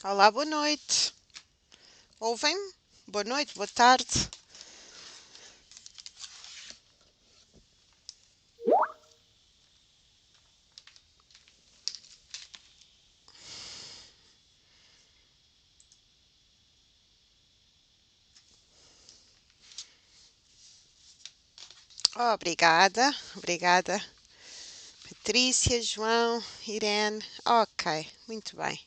Olá, boa noite. Ouvem-me? Boa noite, boa tarde. Oh, obrigada. Patrícia, João, Irene. Ok, muito bem.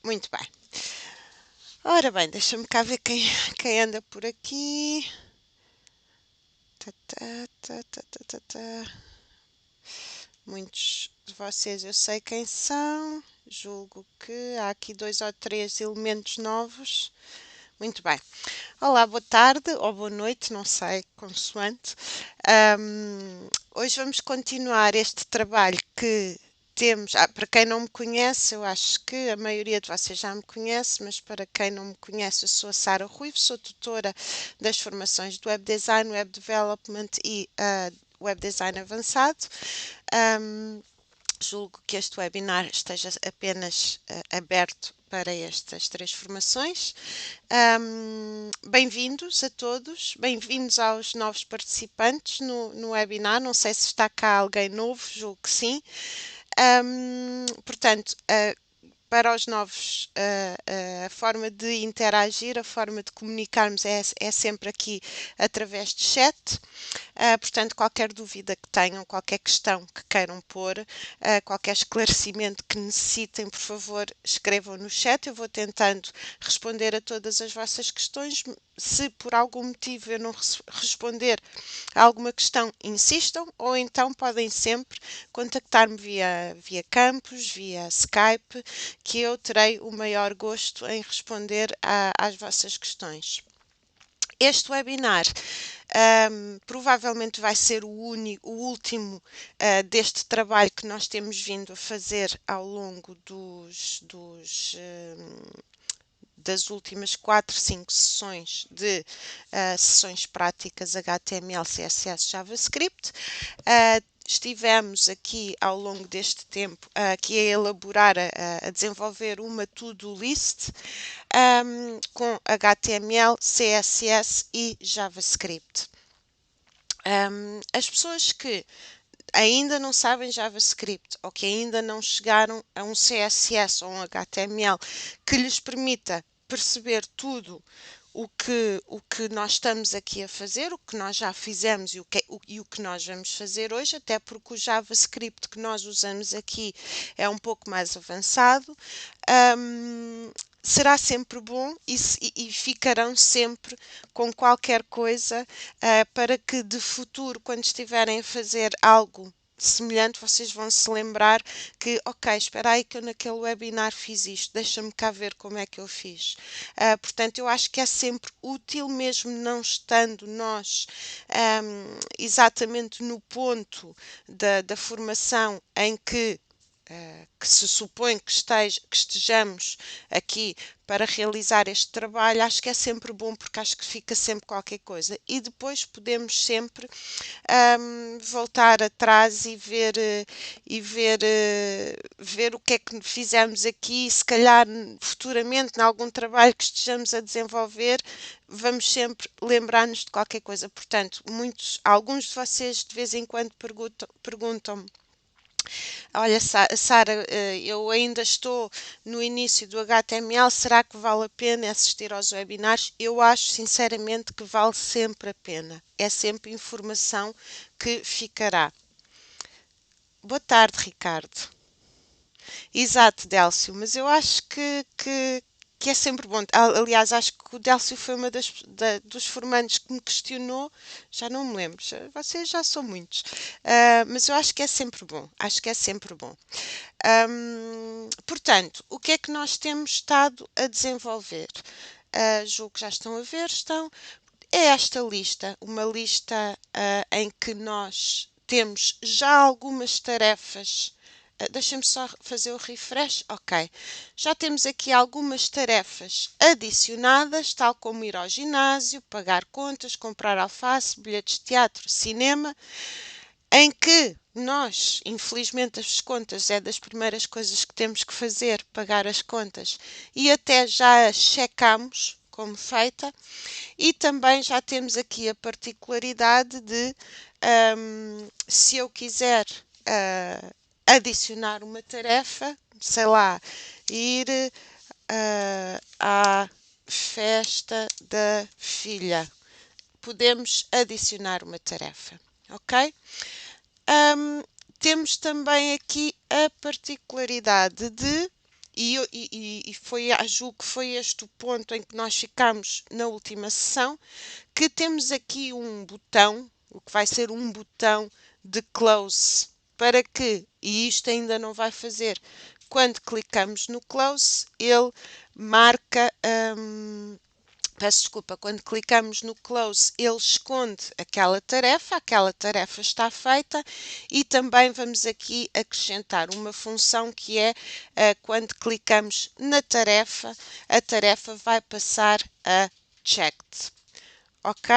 Muito bem. Ora bem, deixa-me cá ver quem anda por aqui. Tá, tá, tá, tá, tá, tá, tá. Muitos de vocês eu sei quem são. Julgo que há aqui dois ou três elementos novos. Muito bem. Olá, boa tarde ou boa noite, não sei, consoante. Hoje vamos continuar este trabalho que temos. Para quem não me conhece, eu acho que a maioria de vocês já me conhece, mas para quem não me conhece, eu sou a Sara Ruivo, sou tutora das formações de Web Design, Web Development e Web Design Avançado. Julgo que este webinar esteja apenas aberto para estas três formações. Bem-vindos a todos, bem-vindos aos novos participantes no webinar. Não sei se está cá alguém novo, julgo que sim. Portanto, para os novos, a forma de interagir, a forma de comunicarmos é sempre aqui através de chat. Portanto, qualquer dúvida que tenham, qualquer questão que queiram pôr, qualquer esclarecimento que necessitem, por favor, escrevam no chat. Eu vou tentando responder a todas as vossas questões. Se por algum motivo eu não responder a alguma questão, insistam, ou então podem sempre contactar-me via Campus, via Skype, que eu terei o maior gosto em responder às vossas questões. Este webinar provavelmente vai ser o último deste trabalho que nós temos vindo a fazer ao longo das últimas 4, 5 sessões de sessões práticas HTML, CSS, JavaScript. Estivemos aqui ao longo deste tempo aqui a elaborar, a desenvolver uma to-do list com HTML, CSS e JavaScript. As pessoas que ainda não sabem JavaScript ou que ainda não chegaram a um CSS ou um HTML que lhes permita perceber tudo o que nós estamos aqui a fazer, o que nós já fizemos e o que nós vamos fazer hoje, até porque o JavaScript que nós usamos aqui é um pouco mais avançado. Será sempre bom e ficarão sempre com qualquer coisa para que de futuro, quando estiverem a fazer algo semelhante, vocês vão se lembrar que, ok, espera aí que eu naquele webinar fiz isto, deixa-me cá ver como é que eu fiz. Portanto, eu acho que é sempre útil, mesmo não estando nós exatamente no ponto da formação em que se supõe que estejamos aqui para realizar este trabalho, acho que é sempre bom porque acho que fica sempre qualquer coisa e depois podemos sempre voltar atrás e ver o que é que fizemos aqui, se calhar futuramente, em algum trabalho que estejamos a desenvolver, vamos sempre lembrar-nos de qualquer coisa. Portanto, alguns de vocês de vez em quando perguntam-me: olha, Sara, eu ainda estou no início do HTML, será que vale a pena assistir aos webinars? Eu acho sinceramente que vale sempre a pena. É sempre informação que ficará. Boa tarde, Ricardo. Exato, Délcio, mas eu acho que é sempre bom. Aliás, acho que o Délcio foi uma dos formandos que me questionou, já não me lembro, vocês já são muitos, mas eu acho que é sempre bom, acho que é sempre bom. Portanto, o que é que nós temos estado a desenvolver? Julgo que já estão a ver, estão. É esta lista, uma lista em que nós temos já algumas tarefas. Deixa-me só fazer o refresh. Ok. Já temos aqui algumas tarefas adicionadas, tal como ir ao ginásio, pagar contas, comprar alface, bilhetes de teatro, cinema. em que nós, infelizmente, as contas é das primeiras coisas que temos que fazer, pagar as contas, e até já as checamos como feita, e também já temos aqui a particularidade de, se eu quiser adicionar uma tarefa, sei lá, ir à festa da filha, podemos adicionar uma tarefa, ok? Temos também aqui a particularidade de, e foi, julgo que foi este o ponto em que nós ficamos na última sessão, que temos aqui um botão, o que vai ser um botão de close, para que, e isto ainda não vai fazer, quando clicamos no close, ele marca, peço desculpa, quando clicamos no close, ele esconde aquela tarefa está feita, e também vamos aqui acrescentar uma função que é, quando clicamos na tarefa, a tarefa vai passar a checked. Ok?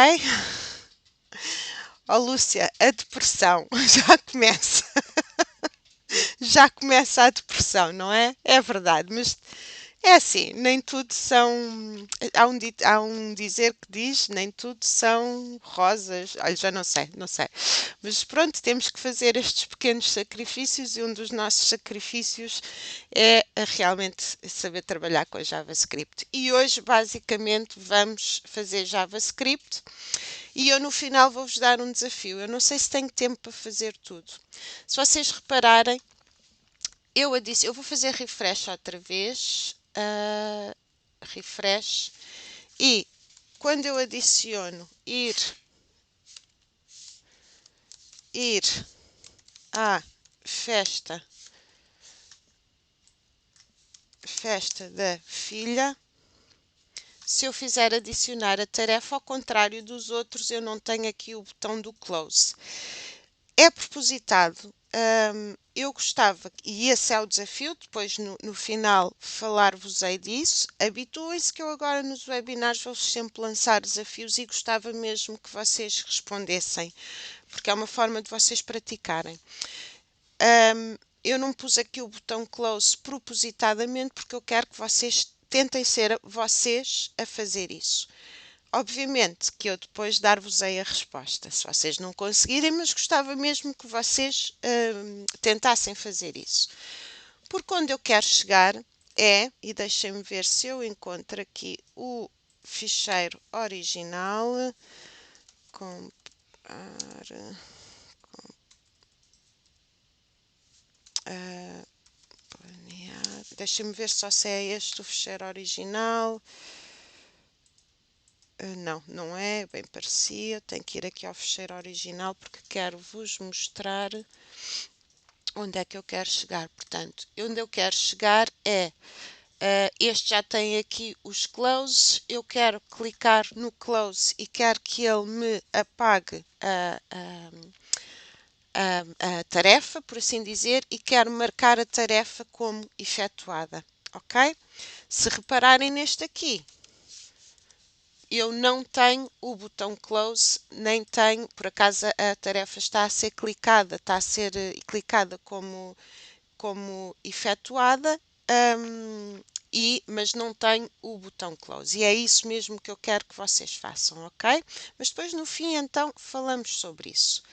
Oh, Lúcia, a depressão já começa. Já começa a depressão, não é? É verdade, mas é assim, nem tudo são. Há um dizer que diz: nem tudo são rosas. Olha, já não sei, não sei. Mas pronto, temos que fazer estes pequenos sacrifícios, e um dos nossos sacrifícios é realmente saber trabalhar com a JavaScript. E hoje, basicamente, vamos fazer JavaScript. E eu no final vou-vos dar um desafio. Eu não sei se tenho tempo para fazer tudo. Se vocês repararem, eu vou fazer refresh outra vez. Refresh. E quando eu adiciono ir à festa da filha, se eu fizer adicionar a tarefa, ao contrário dos outros, eu não tenho aqui o botão do close. É propositado. Eu gostava, e esse é o desafio, depois no final falar-vos-ei disso. Habituem-se que eu agora nos webinars vou sempre lançar desafios, e gostava mesmo que vocês respondessem, porque é uma forma de vocês praticarem. Eu não pus aqui o botão close propositadamente, porque eu quero que vocês tentem ser vocês a fazer isso. Obviamente que eu depois dar-vos-ei a resposta, se vocês não conseguirem, mas gostava mesmo que vocês tentassem fazer isso. Porque onde eu quero chegar é, e deixem-me ver se eu encontro aqui o ficheiro original, deixem-me ver só se é este o ficheiro original. Não, não é, bem parecia. Tenho que ir aqui ao ficheiro original porque quero vos mostrar onde é que eu quero chegar. Portanto, onde eu quero chegar é, este já tem aqui os closes. Eu quero clicar no close e quero que ele me apague a tarefa, por assim dizer, e quero marcar a tarefa como efetuada, ok? Se repararem neste aqui, eu não tenho o botão close, nem tenho, por acaso a tarefa está a ser clicada, está a ser clicada como efetuada, mas não tenho o botão close. E é isso mesmo que eu quero que vocês façam, ok? Mas depois no fim então falamos sobre isso.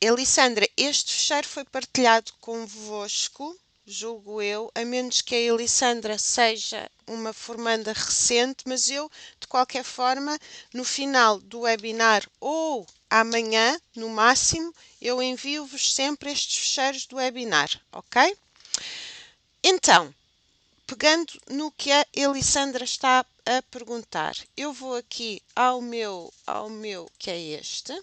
Elissandra, este fecheiro foi partilhado convosco, julgo eu, a menos que a Elissandra seja uma formanda recente, mas eu, de qualquer forma, no final do webinar ou amanhã, no máximo, eu envio-vos sempre estes fecheiros do webinar, ok? Então, pegando no que a Elissandra está a perguntar, eu vou aqui ao meu, que é este.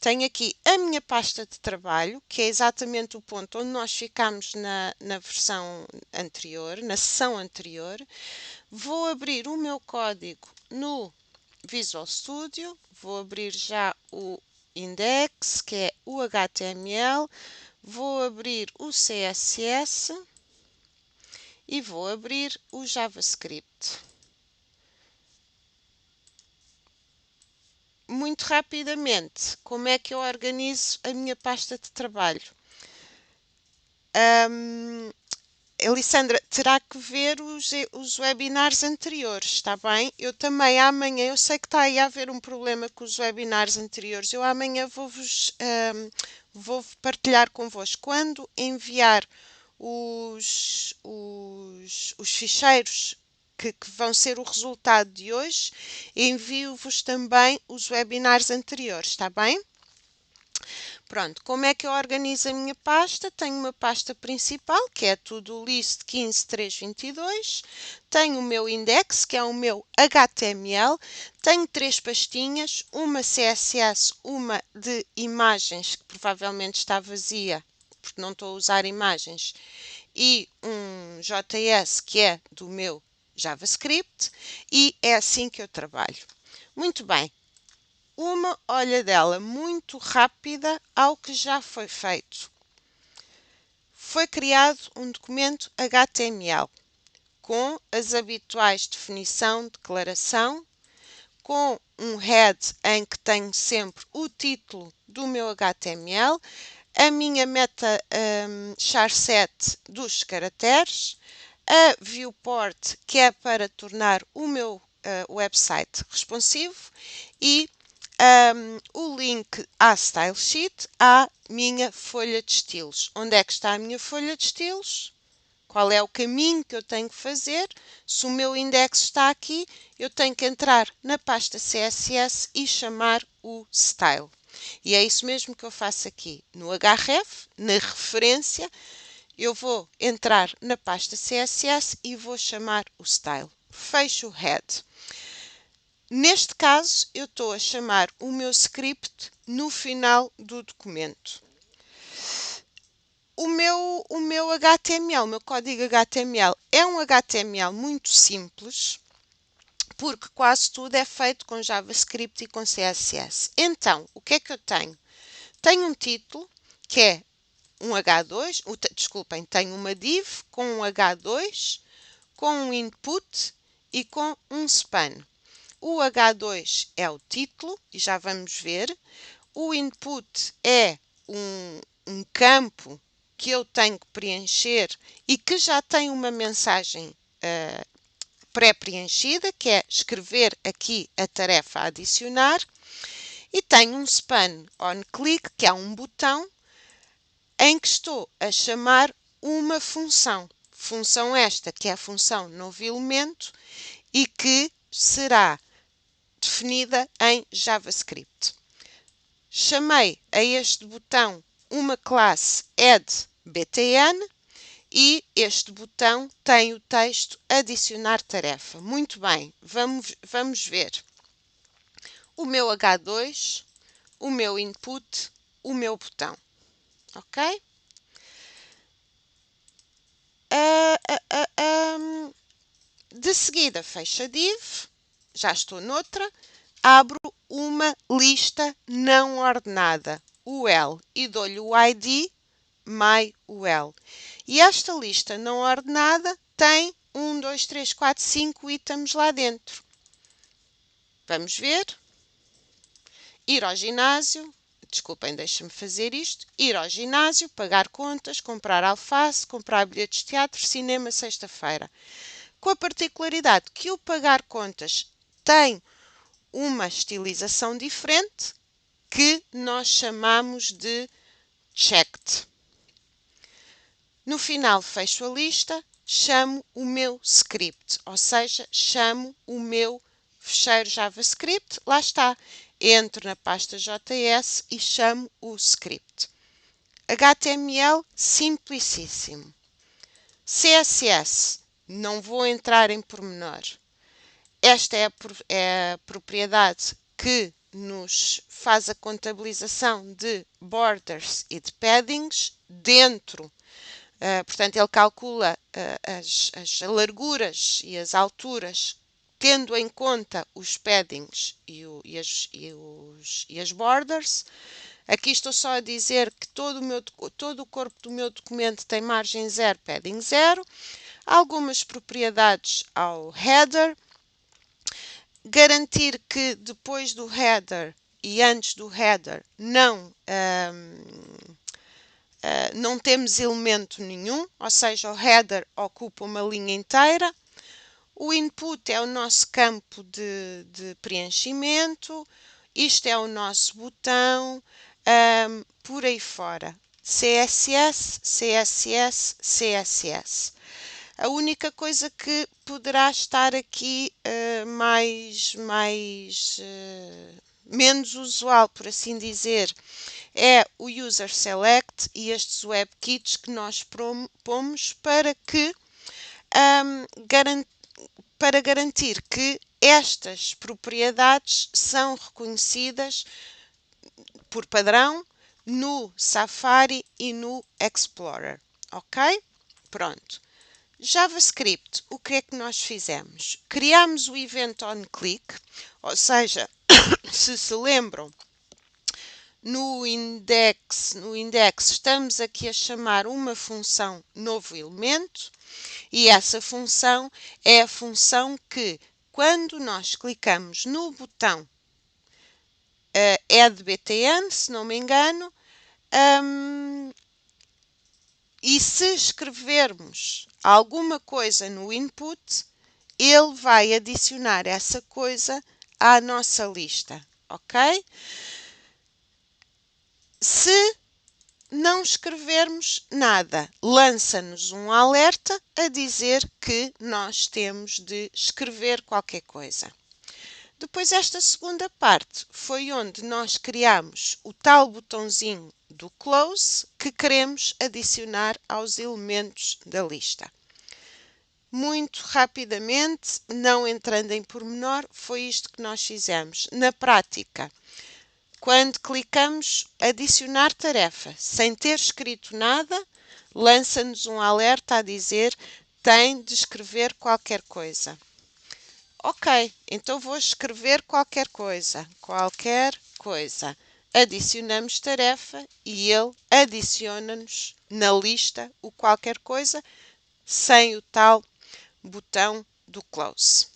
Tenho aqui a minha pasta de trabalho, que é exatamente o ponto onde nós ficámos na versão anterior, na sessão anterior. Vou abrir o meu código no Visual Studio, vou abrir já o index, que é o HTML, vou abrir o CSS e vou abrir o JavaScript. muito rapidamente, como é que eu organizo a minha pasta de trabalho? Elisandra, terá que ver os webinars anteriores, está bem? Eu também amanhã, eu sei que está aí a haver um problema com os webinars anteriores, eu amanhã vou partilhar convosco. Quando enviar os ficheiros que vão ser o resultado de hoje, envio-vos também os webinars anteriores, está bem? Pronto, como é que eu organizo a minha pasta? Tenho uma pasta principal, que é To-Do List 15322. Tenho o meu index, que é o meu HTML. Tenho 3 pastinhas, uma CSS, uma de imagens, que provavelmente está vazia, porque não estou a usar imagens, e um JS, que é do meu JavaScript, e é assim que eu trabalho. Muito bem. Uma olhadela muito rápida ao que já foi feito. Foi criado um documento HTML com as habituais definição, declaração, com um head em que tenho sempre o título do meu HTML, a minha meta charset dos caracteres, a viewport, que é para tornar o meu website responsivo, e o link à style sheet, à minha folha de estilos. Onde é que está a minha folha de estilos? Qual é o caminho que eu tenho que fazer? Se o meu index está aqui, eu tenho que entrar na pasta CSS e chamar o style. E é isso mesmo que eu faço aqui. No href, na referência, eu vou entrar na pasta CSS e vou chamar o style. Fecho o head. Neste caso, eu estou a chamar o meu script no final do documento. O meu HTML, o meu código HTML, é um HTML muito simples, porque quase tudo é feito com JavaScript e com CSS. Então, o que é que eu tenho? Tenho um título, que é um H2, desculpem, tenho uma div com um H2, com um input e com um span. O H2 é o título, e já vamos ver. O input é um campo que eu tenho que preencher e que já tem uma mensagem pré-preenchida, que é escrever aqui a tarefa a adicionar. E tenho um span on click, que é um botão em que estou a chamar uma função. Função esta, que é a função novo elemento e que será definida em JavaScript. Chamei a este botão uma classe addBTN e este botão tem o texto adicionar tarefa. Muito bem, vamos ver. O meu H2, o meu input, o meu botão. Ok? De seguida, fecho a div, já estou noutra, abro uma lista não ordenada, UL, e dou-lhe o ID myUL. E esta lista não ordenada tem 1, 2, 3, 4, 5 itens lá dentro. Vamos ver. Ir ao ginásio, desculpem, deixa-me fazer isto. Ir ao ginásio, pagar contas, comprar alface, comprar bilhetes de teatro, cinema, sexta-feira. Com a particularidade que o pagar contas tem uma estilização diferente que nós chamamos de checked. No final, fecho a lista, chamo o meu script, ou seja, chamo o meu fecheiro JavaScript, lá está. Entro na pasta JS e chamo o script. HTML, simplicíssimo. CSS, não vou entrar em pormenor. Esta é a propriedade que nos faz a contabilização de borders e de paddings dentro. Portanto, ele calcula as larguras e as alturas, tendo em conta os paddings e as borders. Aqui estou só a dizer que todo o corpo do meu documento tem margem 0, padding 0. Algumas propriedades ao header. Garantir que depois do header e antes do header não temos elemento nenhum, ou seja, o header ocupa uma linha inteira. O input é o nosso campo de preenchimento, isto é o nosso botão, por aí fora. CSS, CSS, CSS. A única coisa que poderá estar aqui menos usual, por assim dizer, é o User Select e estes WebKits que nós pomos para garantir que estas propriedades são reconhecidas por padrão no Safari e no Explorer, ok? Pronto. JavaScript, o que é que nós fizemos? Criamos o event onClick, ou seja, se lembram, no index estamos aqui a chamar uma função novo elemento e essa função é a função que, quando nós clicamos no botão add-btn, se não me engano, e se escrevermos alguma coisa no input, ele vai adicionar essa coisa à nossa lista, ok? Se não escrevermos nada, lança-nos um alerta a dizer que nós temos de escrever qualquer coisa. Depois, esta segunda parte foi onde nós criamos o tal botãozinho do close que queremos adicionar aos elementos da lista. Muito rapidamente, não entrando em pormenor, foi isto que nós fizemos. Na prática, quando clicamos adicionar tarefa, sem ter escrito nada, lança-nos um alerta a dizer tem de escrever qualquer coisa. Ok, então vou escrever qualquer coisa. Adicionamos tarefa e ele adiciona-nos na lista o qualquer coisa sem o tal botão do close.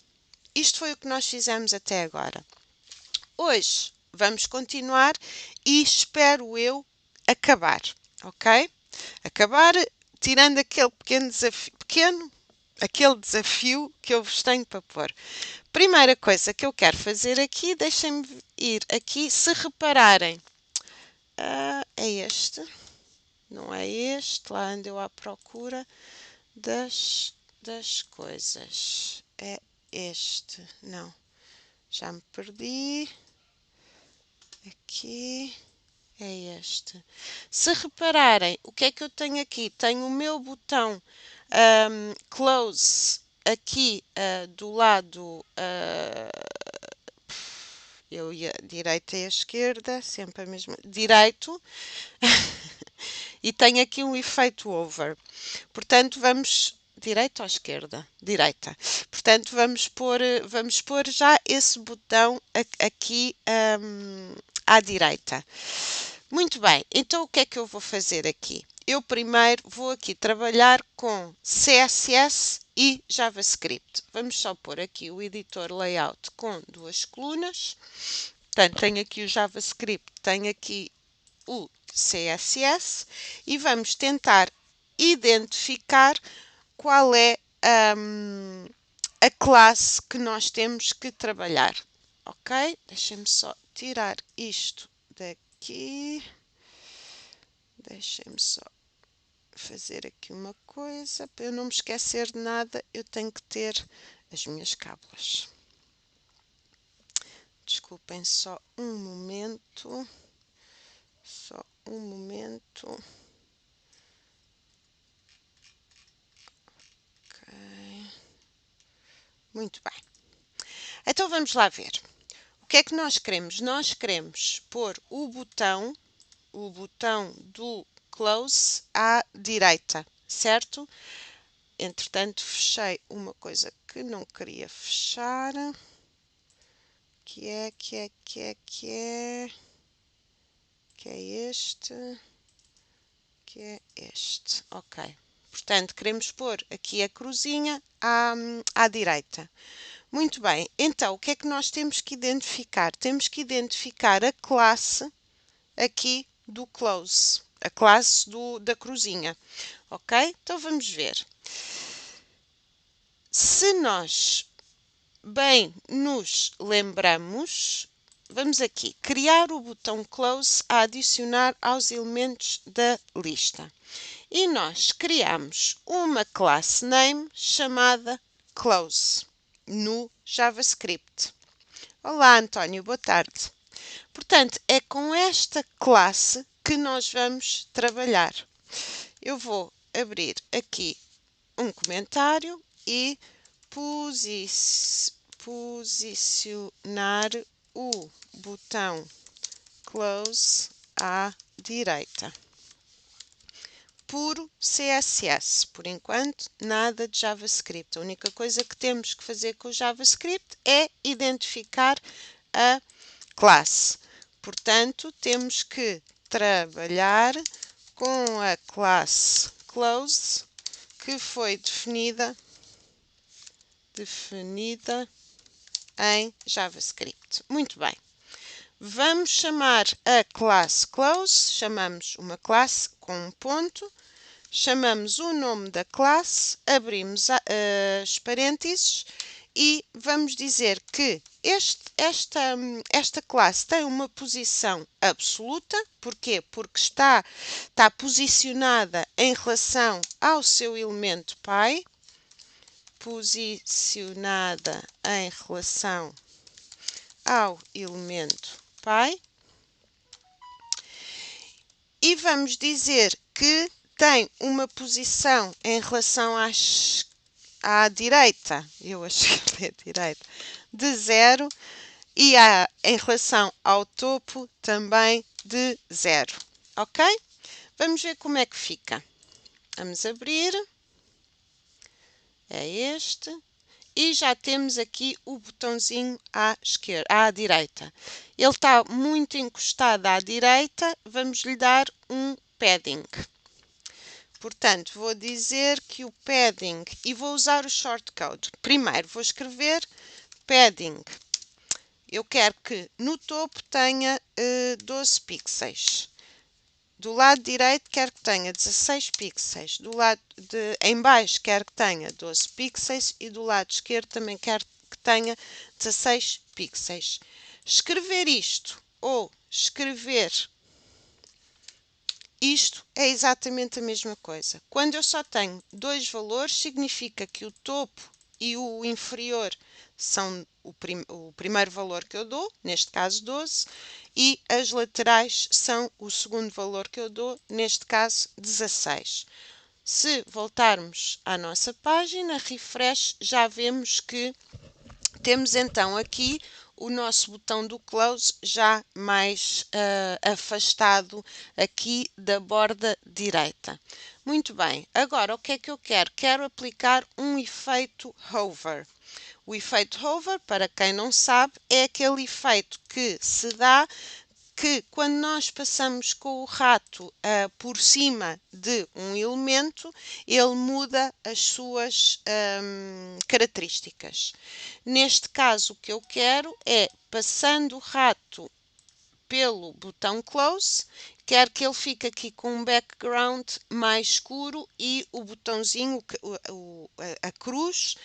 Isto foi o que nós fizemos até agora. Hoje vamos continuar e espero eu acabar, ok? Acabar tirando aquele aquele desafio que eu vos tenho para pôr. Primeira coisa que eu quero fazer aqui, deixem-me ir aqui, se repararem, é este, não é este, lá ando eu à procura das coisas, é este, não, já me perdi, aqui, é este. Se repararem, o que é que eu tenho aqui? Tenho o meu botão close aqui do lado, eu ia direita e esquerda, sempre a mesma, direito, e tenho aqui um efeito over. Portanto, vamos direita ou esquerda? Direita. Portanto, vamos pôr já esse botão aqui à direita. Muito bem, então o que é que eu vou fazer aqui? Eu primeiro vou aqui trabalhar com CSS e JavaScript. Vamos só pôr aqui o editor layout com duas colunas. Portanto, tenho aqui o JavaScript, tenho aqui o CSS e vamos tentar identificar qual é a classe que nós temos que trabalhar. Ok? Deixem-me só tirar isto daqui. Deixem-me só fazer aqui uma coisa. Para eu não me esquecer de nada, eu tenho que ter as minhas cábulas. Desculpem só um momento. Só um momento. Ok. Muito bem. Então vamos lá ver. O que é que nós queremos? Nós queremos pôr o botão do close à direita, certo? Entretanto, fechei uma coisa que não queria fechar, que é este, ok. Portanto, queremos pôr aqui a cruzinha à direita. Muito bem, então o que é que nós temos que identificar? Temos que identificar a classe aqui do close, a classe da cruzinha, ok? Então vamos ver. Se nós bem nos lembramos, vamos aqui, criar o botão close a adicionar aos elementos da lista. E nós criamos uma classe name chamada close no JavaScript. Olá, António, boa tarde. Portanto, é com esta classe que nós vamos trabalhar. Eu vou abrir aqui um comentário e posicionar o botão close à direita. Puro CSS, por enquanto nada de JavaScript. A única coisa que temos que fazer com o JavaScript é identificar a classe. Portanto, temos que trabalhar com a classe close que foi definida em JavaScript. Muito bem. Vamos chamar a classe close, chamamos uma classe com um ponto, chamamos o nome da classe, abrimos as parênteses e vamos dizer que esta classe tem uma posição absoluta. Porquê? Porque está posicionada em relação ao seu elemento pai, posicionada em relação ao elemento pai, e vamos dizer que tem uma posição em relação à direita, eu achei que é direita, de 0 e em relação ao topo também de 0, ok? Vamos ver como é que fica. Vamos abrir. É este. E já temos aqui o botãozinho à direita. Ele está muito encostado à direita, vamos lhe dar um padding. Portanto, vou dizer que o padding, e vou usar o shortcode. Primeiro vou escrever padding. Eu quero que no topo tenha 12 pixels. Do lado direito quero que tenha 16 pixels, em baixo quero que tenha 12 pixels e do lado esquerdo também quero que tenha 16 pixels. Escrever isto ou escrever isto é exatamente a mesma coisa. Quando eu só tenho dois valores, significa que o topo e o inferior são o primeiro valor que eu dou, neste caso 12, e as laterais são o segundo valor que eu dou, neste caso 16. Se voltarmos à nossa página, refresh, já vemos que temos então aqui o nosso botão do close já mais afastado aqui da borda direita. Muito bem, agora o que é que eu quero? Quero aplicar um efeito hover. O efeito hover, para quem não sabe, é aquele efeito que se dá que quando nós passamos com o rato por cima de um elemento, ele muda as suas características. Neste caso, o que eu quero é, passando o rato pelo botão close, quero que ele fique aqui com um background mais escuro e o botãozinho, a cruz,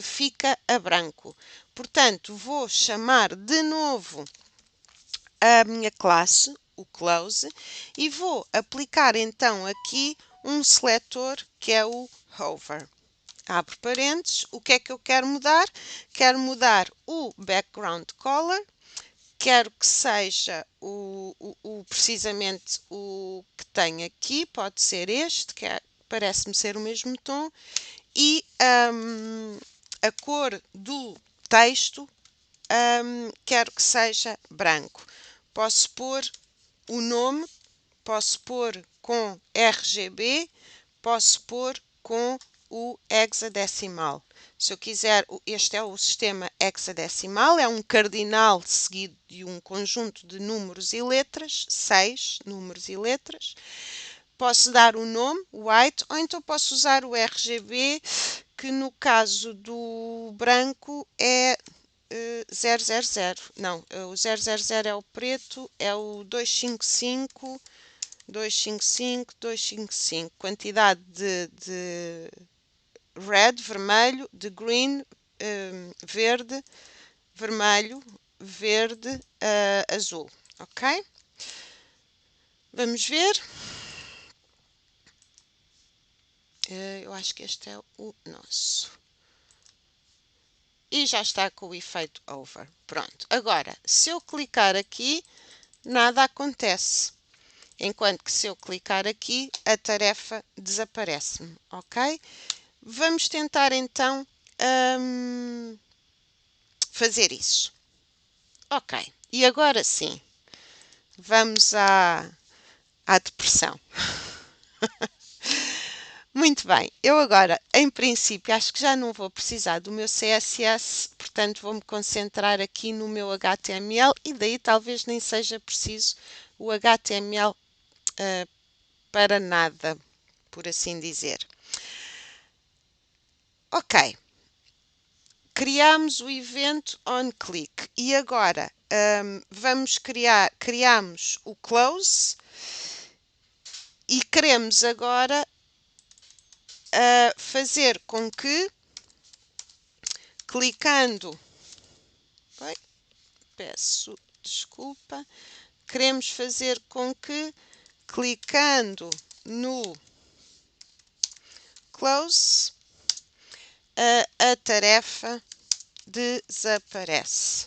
fica a branco. Portanto, vou chamar de novo a minha classe, o close, e vou aplicar então aqui um seletor que é o hover. Abre parênteses, o que é que eu quero mudar? Quero mudar o background color, quero que seja precisamente o que tem aqui, pode ser este, que parece-me ser o mesmo tom, e a cor do texto quero que seja branco. Posso pôr o nome, posso pôr com RGB, posso pôr com o hexadecimal. Se eu quiser, este é o sistema hexadecimal, é um cardinal seguido de um conjunto de números e letras, 6 números e letras. Posso dar o nome, white, ou então posso usar o RGB, que no caso do o branco é 000. Não, o 000 é o preto, é o 255, 255, 255. Quantidade de red, vermelho, de green, verde, vermelho, verde, azul. Ok? Vamos ver. Eu acho que este é o nosso. E já está com o efeito over. Pronto. Agora, se eu clicar aqui, nada acontece. Enquanto que se eu clicar aqui, a tarefa desaparece-me. Ok? Vamos tentar então fazer isso. Ok. E agora sim, vamos à depressão. Muito bem, eu agora, em princípio, acho que já não vou precisar do meu CSS, portanto vou-me concentrar aqui no meu HTML e daí talvez nem seja preciso o HTML para nada, por assim dizer. Ok, criamos o evento onClick e agora criamos o close e queremos agora fazer com que, clicando, peço desculpa, queremos fazer com que, clicando no close, a tarefa desaparece.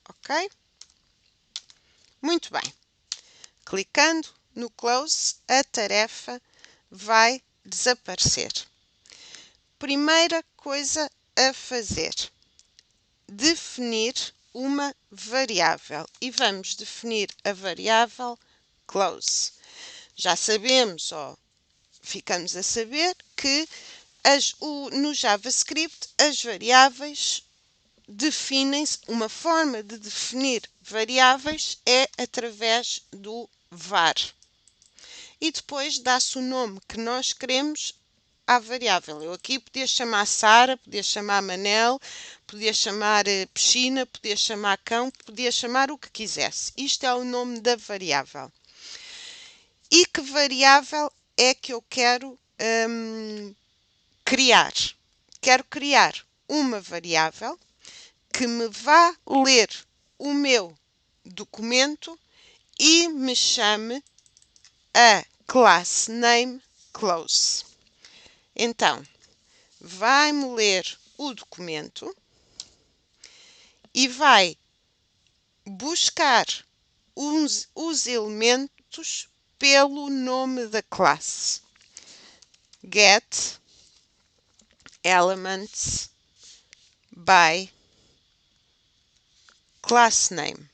Ok? Muito bem. Clicando no close, a tarefa vai desaparecer. Primeira coisa a fazer: definir uma variável. E vamos definir a variável close. Já sabemos, ficamos a saber, que no JavaScript as variáveis definem-se, uma forma de definir variáveis é através do var. E depois dá-se o nome que nós queremos à variável. Eu aqui podia chamar Sara, podia chamar Manel, podia chamar piscina, podia chamar cão, podia chamar o que quisesse. Isto é o nome da variável. E que variável é que eu quero criar? Quero criar uma variável que me vá ler o meu documento e me chame a class name close. Então, vai-me ler o documento e vai buscar os elementos pelo nome da classe. Get elements by class name.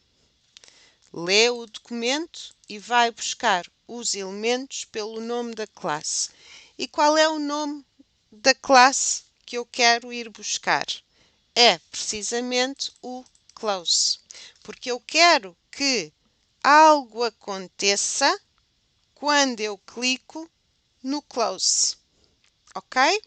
Lê o documento e vai buscar os elementos pelo nome da classe. E qual é o nome da classe que eu quero ir buscar? É precisamente o close, porque eu quero que algo aconteça quando eu clico no close. Ok?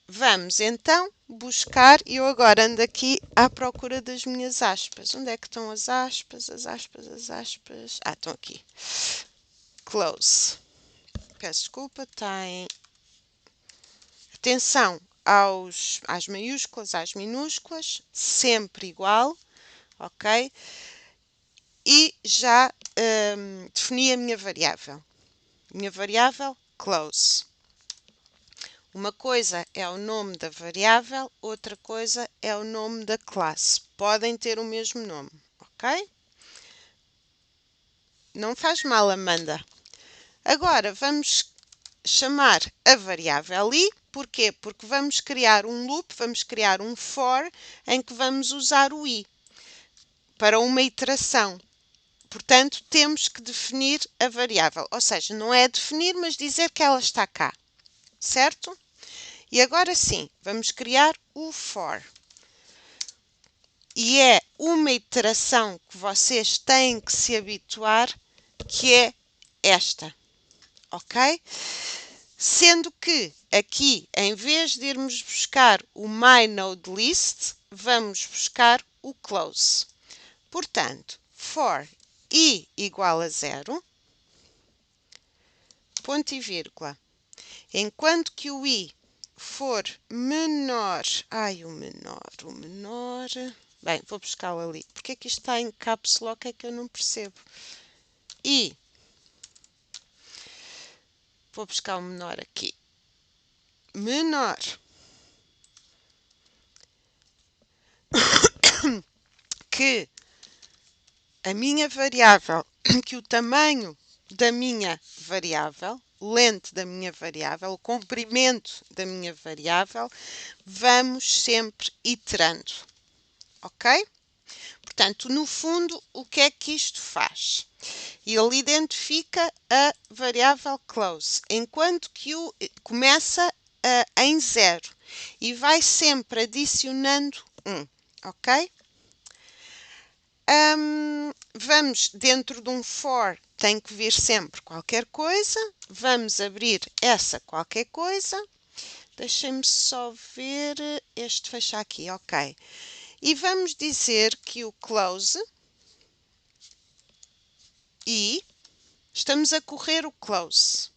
Vamos então buscar, e eu agora ando aqui à procura das minhas aspas. Onde é que estão as aspas? As aspas, as aspas. Estão aqui. Close. Peço desculpa, está em... Atenção às maiúsculas, às minúsculas, sempre igual, ok? E já defini a minha variável. Minha variável, close. Uma coisa é o nome da variável, outra coisa é o nome da classe. Podem ter o mesmo nome, ok? Não faz mal, Amanda. Agora vamos chamar a variável i. Porquê? Porque vamos criar um loop, vamos criar um for em que vamos usar o i para uma iteração. Portanto, temos que definir a variável. Ou seja, não é definir, mas dizer que ela está cá. Certo? E agora sim, vamos criar o for. E é uma iteração que vocês têm que se habituar, que é esta. Ok? Sendo que aqui, em vez de irmos buscar o myNodeList, vamos buscar o close. Portanto, for I igual a 0, ponto e vírgula. Enquanto que o I for menor... o menor... Bem, vou buscá-lo ali. Porque é que isto está em caps lock é que eu não percebo. I. Vou buscar o menor aqui. Menor que a minha variável, que o tamanho da minha variável, length da minha variável, o comprimento da minha variável, vamos sempre iterando, ok? Portanto, no fundo, o que é que isto faz? Ele identifica a variável close, enquanto que o começa em 0 e vai sempre adicionando 1, ok? Vamos, dentro de um for, tem que vir sempre qualquer coisa. Vamos abrir essa qualquer coisa. Deixem-me só ver. Este fecha aqui, ok. E vamos dizer que o close e estamos a correr o close.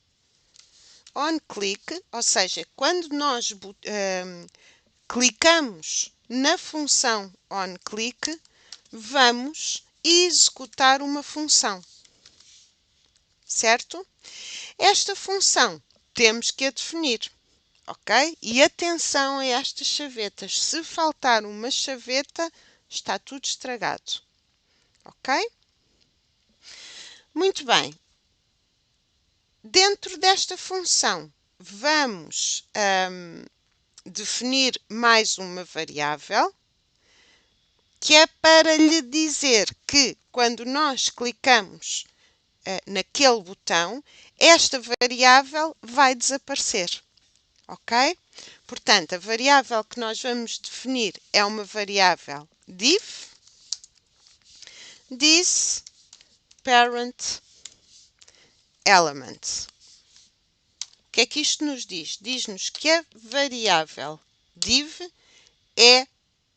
On click, ou seja, quando nós clicamos na função on click, vamos executar uma função, certo? Esta função temos que a definir, ok? E atenção a estas chavetas. Se faltar uma chaveta, está tudo estragado, ok? Muito bem. Dentro desta função, vamos definir mais uma variável, que é para lhe dizer que quando nós clicamos naquele botão, esta variável vai desaparecer, ok? Portanto, a variável que nós vamos definir é uma variável div, this parent element. O que é que isto nos diz? Diz-nos que a variável div é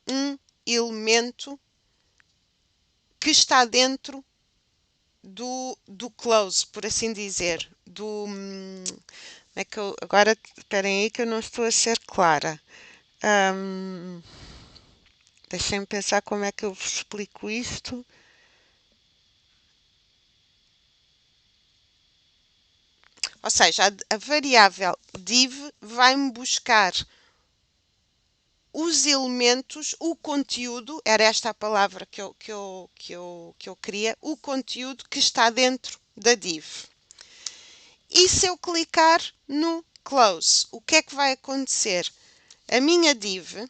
um elemento que está dentro do close, por assim dizer. É que agora, esperem aí que eu não estou a ser clara. Deixem-me pensar como é que eu vos explico isto. Ou seja, a variável div vai-me buscar os elementos, o conteúdo, era esta a palavra que eu queria, o conteúdo que está dentro da div. E se eu clicar no close, o que é que vai acontecer? A minha div,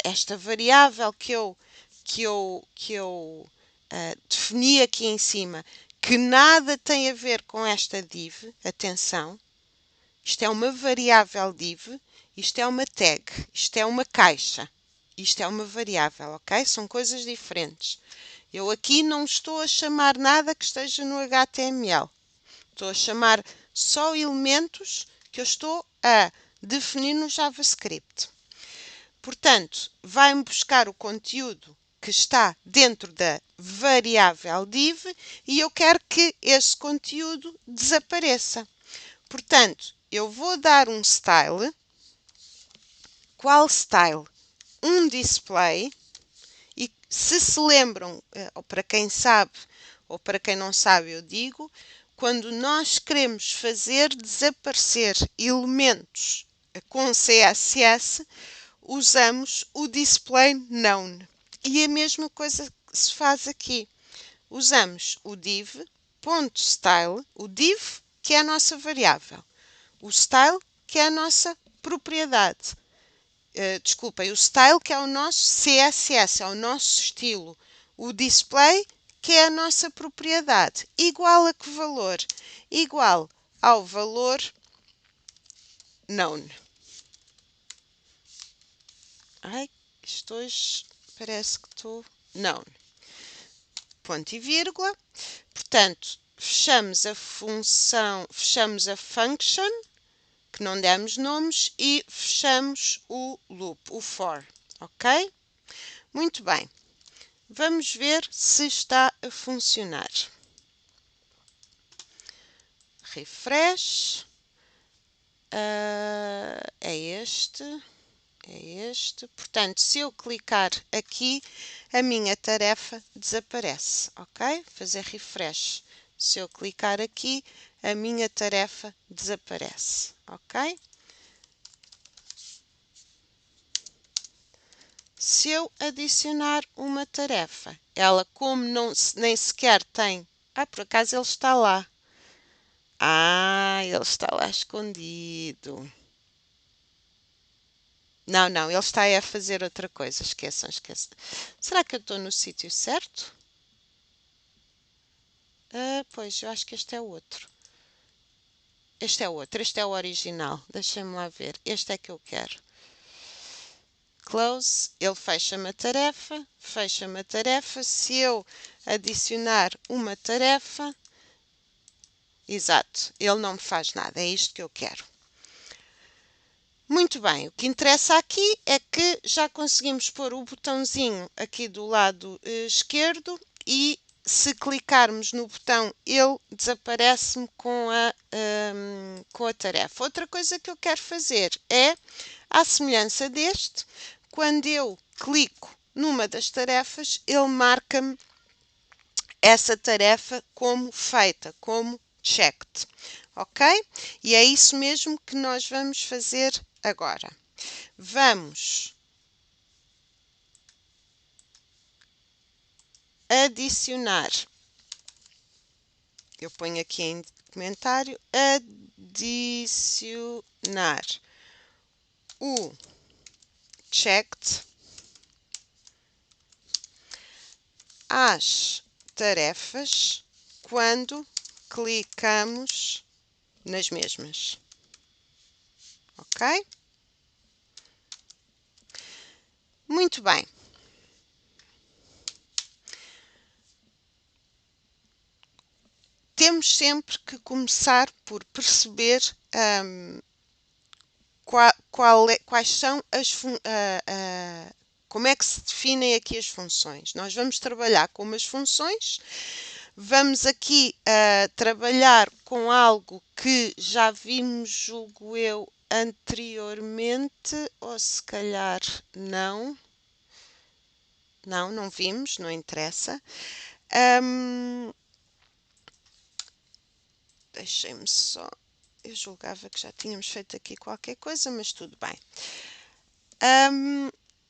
esta variável que eu defini aqui em cima, que nada tem a ver com esta div, atenção, isto é uma variável div, isto é uma tag, isto é uma caixa, isto é uma variável, ok? São coisas diferentes. Eu aqui não estou a chamar nada que esteja no HTML. Estou a chamar só elementos que eu estou a definir no JavaScript. Portanto, vai-me buscar o conteúdo que está dentro da variável div e eu quero que esse conteúdo desapareça. Portanto, eu vou dar um style. Qual style? Um display. E se lembram, ou para quem sabe, ou para quem não sabe, eu digo, quando nós queremos fazer desaparecer elementos com CSS, usamos o display known. E a mesma coisa se faz aqui. Usamos o div.style, o div que é a nossa variável, o style que é a nossa propriedade. Desculpem, o style que é o nosso CSS, é o nosso estilo. O display que é a nossa propriedade. Igual a que valor? Igual ao valor known. Ai, isto hoje parece que estou... known. Ponto e vírgula. Portanto, fechamos a função, fechamos a function, que não demos nomes e fechamos o loop, o for, ok? Muito bem. Vamos ver se está a funcionar. Refresh. É este. É este. Portanto, se eu clicar aqui, a minha tarefa desaparece, ok? Fazer refresh. Se eu clicar aqui, a minha tarefa desaparece, ok? Se eu adicionar uma tarefa, ela como não, nem sequer tem... por acaso ele está lá. Ele está lá escondido. Não, ele está aí a fazer outra coisa. Esqueçam. Será que eu estou no sítio certo? Pois, eu acho que este é o outro. Este é o outro, este é o original. Deixem-me lá ver. Este é que eu quero. Close, ele fecha-me a tarefa, fecha-me a tarefa. Se eu adicionar uma tarefa, exato, ele não me faz nada. É isto que eu quero. Muito bem, o que interessa aqui é que já conseguimos pôr o botãozinho aqui do lado esquerdo e se clicarmos no botão ele desaparece-me com a tarefa. Outra coisa que eu quero fazer é, à semelhança deste, quando eu clico numa das tarefas, ele marca-me essa tarefa como feita, como checked, ok? E é isso mesmo que nós vamos fazer agora. Vamos adicionar, eu ponho aqui em comentário, adicionar o checked às tarefas quando clicamos nas mesmas. Ok? Muito bem. Temos sempre que começar por perceber quais são como é que se definem aqui as funções. Nós vamos trabalhar com umas funções, vamos aqui trabalhar com algo que já vimos, julgo eu, anteriormente, ou se calhar não. Não vimos, não interessa. Deixem-me só... Eu julgava que já tínhamos feito aqui qualquer coisa, mas tudo bem.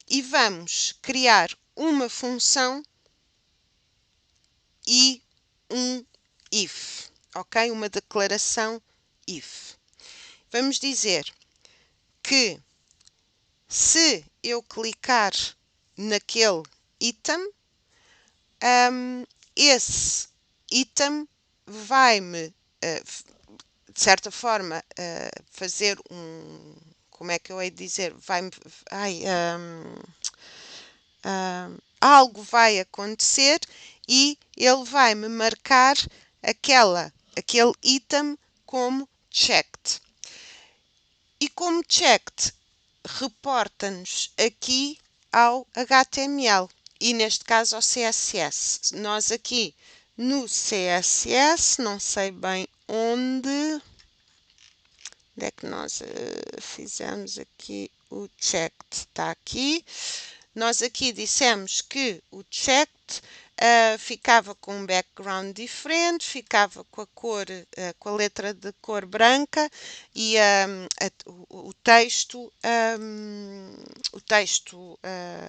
E vamos criar uma função e um if, ok? Uma declaração if. Vamos dizer que se eu clicar naquele item, esse item vai-me, de certa forma, fazer como é que eu hei de dizer? Algo vai acontecer e ele vai me marcar aquele item como checked. E como checked, reporta-nos aqui ao HTML e neste caso ao CSS. Nós aqui no CSS, não sei bem onde é que nós fizemos aqui o checked, está aqui. Nós aqui dissemos que o checked ficava com um background diferente, ficava com a cor, com a letra de cor branca e o texto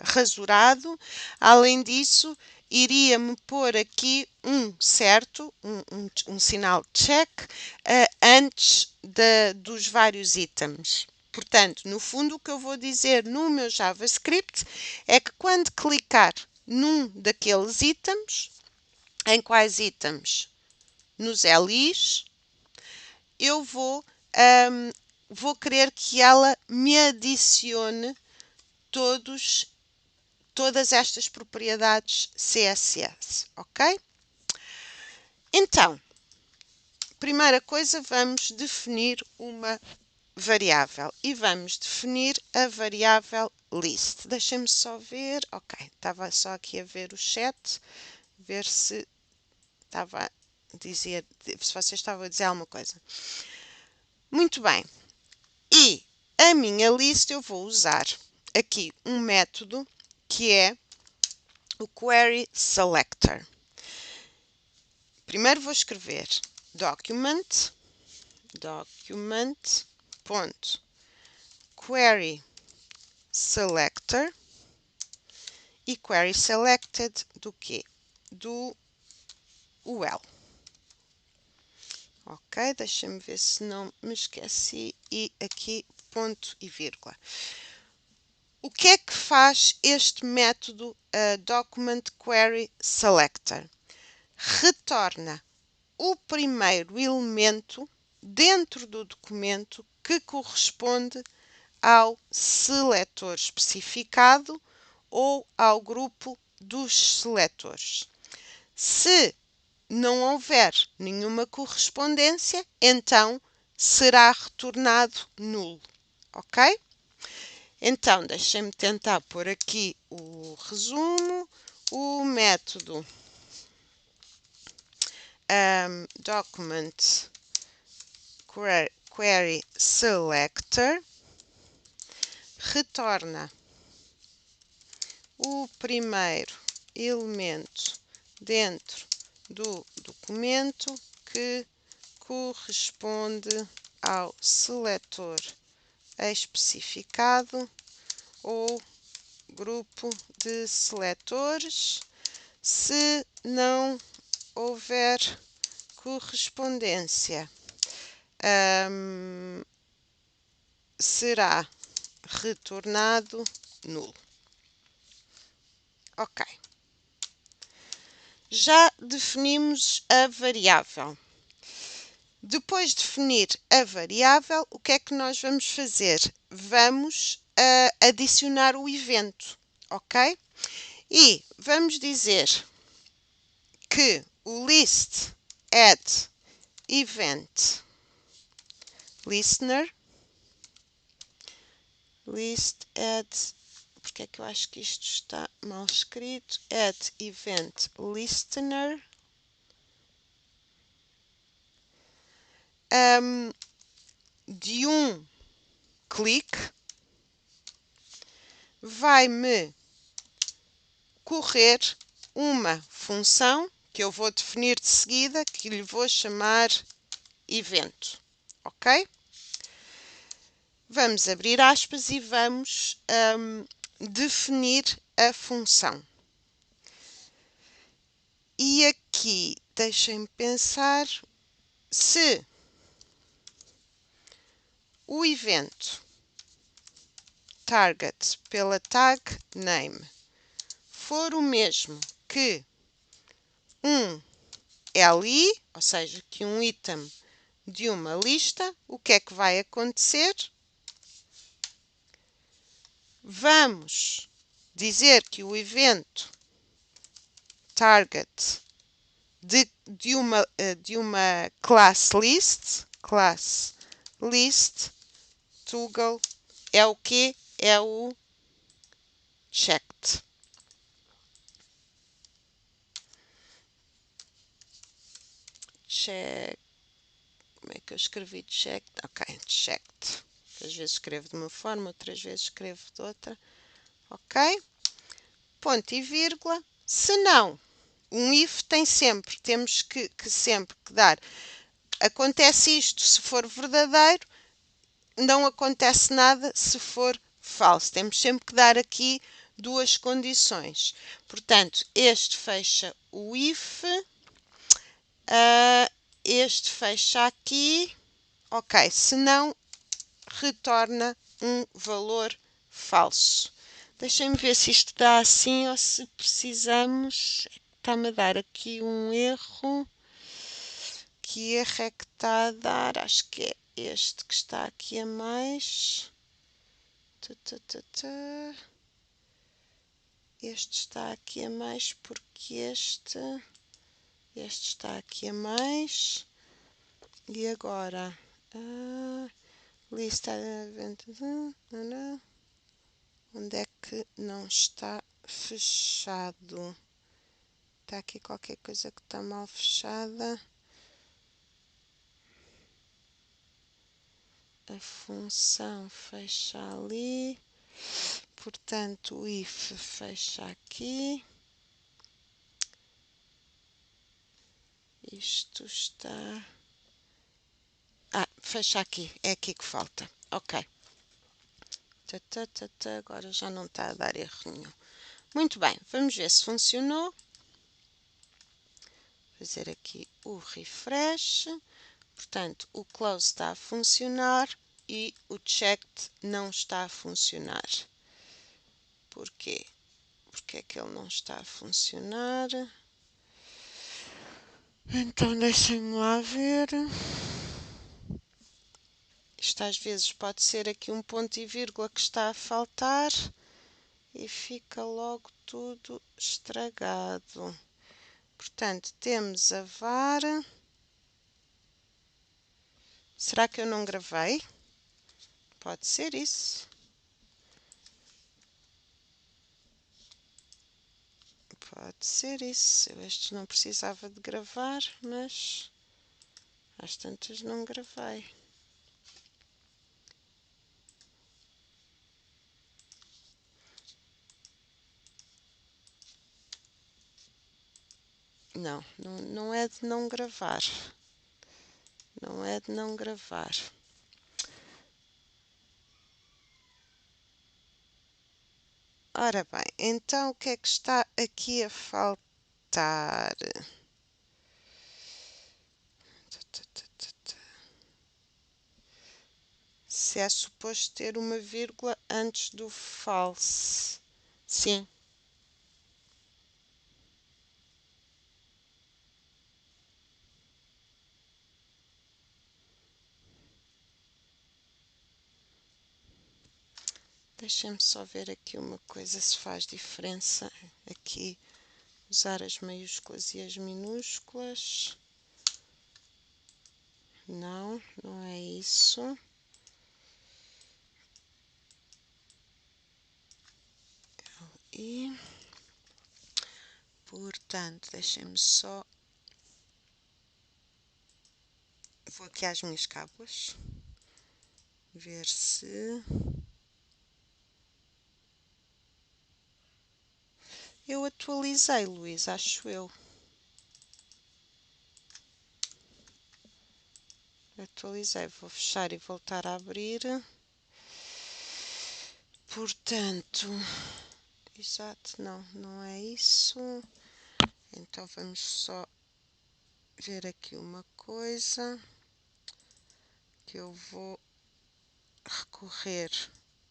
rasurado. Além disso, iria-me pôr aqui um sinal check antes dos vários itens. Portanto, no fundo, o que eu vou dizer no meu JavaScript é que quando clicar num daqueles itens, em quais itens? Nos LIs, eu vou querer que ela me adicione todas estas propriedades CSS, ok? Então, primeira coisa, vamos definir uma variável e vamos definir a variável list. Deixem-me só ver, ok, estava só aqui a ver o chat, ver se estava a dizer, se vocês estavam a dizer alguma coisa. Muito bem, e a minha lista eu vou usar aqui um método que é o query selector. Primeiro vou escrever document.query selector e query selected do quê? Do UL. Ok, deixa-me ver se não me esqueci e aqui ponto e vírgula. O que é que faz este método document query selector? Retorna o primeiro elemento dentro do documento que corresponde ao seletor especificado ou ao grupo dos seletores. Se não houver nenhuma correspondência, então será retornado nulo, ok? Então, deixem-me tentar pôr aqui o resumo. O método document query selector retorna o primeiro elemento dentro do documento que corresponde ao seletor especificado ou grupo de seletores. Se não houver correspondência, será retornado nulo. Ok. Já definimos a variável. Depois de definir a variável, o que é que nós vamos fazer? Vamos adicionar o evento, ok? E vamos dizer que o list add event listener, list add, porque é que eu acho que isto está mal escrito, add event listener, de um clique, vai-me correr uma função que eu vou definir de seguida, que lhe vou chamar evento, ok? Vamos abrir aspas e vamos definir a função. E aqui, deixem-me pensar, se o evento target pela tag name for o mesmo que um LI, ou seja, que um item de uma lista, o que é que vai acontecer? Vamos dizer que o evento target de uma class list toggle é o que? É o checked. Check. Como é que eu escrevi checked? Ok, checked. Às vezes escrevo de uma forma, outras vezes escrevo de outra. Ok? Ponto e vírgula. Se não, um if temos que sempre que dar. Acontece isto se for verdadeiro, não acontece nada se for falso. Temos sempre que dar aqui duas condições. Portanto, este fecha o if, este fecha aqui, ok, se não, retorna um valor falso. Deixem-me ver se isto dá assim ou se precisamos. Está-me a dar aqui um erro. Que erro é que está a dar? Acho que é este que está aqui a mais. Este está aqui a mais porque este está aqui a mais. E agora? Lista de eventos. Onde é que não está fechado? Está aqui qualquer coisa que está mal fechada. A função fecha ali. Portanto, o if fecha aqui. Isto está... fecha aqui. É aqui que falta. Ok. Agora já não está a dar erro nenhum. Muito bem. Vamos ver se funcionou. Fazer aqui o refresh. Portanto, o close está a funcionar e o checked não está a funcionar. Porquê? Porque é que ele não está a funcionar? Então, deixem-me lá ver. Isto às vezes pode ser aqui um ponto e vírgula que está a faltar e fica logo tudo estragado. Portanto, temos a var. Será que eu não gravei? Pode ser isso. Pode ser isso. Eu este não precisava de gravar, mas às tantas não gravei. Não, não é de não gravar. Não é de não gravar. Ora bem, então o que é que está aqui a faltar? Se é suposto ter uma vírgula antes do false. Sim. Deixem-me só ver aqui uma coisa se faz diferença. Aqui usar as maiúsculas e as minúsculas. Não, não é isso. E, portanto, deixem-me só... Vou aqui às minhas cábulas. Ver se... Eu atualizei, Luís, acho eu. Atualizei, vou fechar e voltar a abrir. Portanto, exato, não, não é isso. Então vamos só ver aqui uma coisa, que eu vou recorrer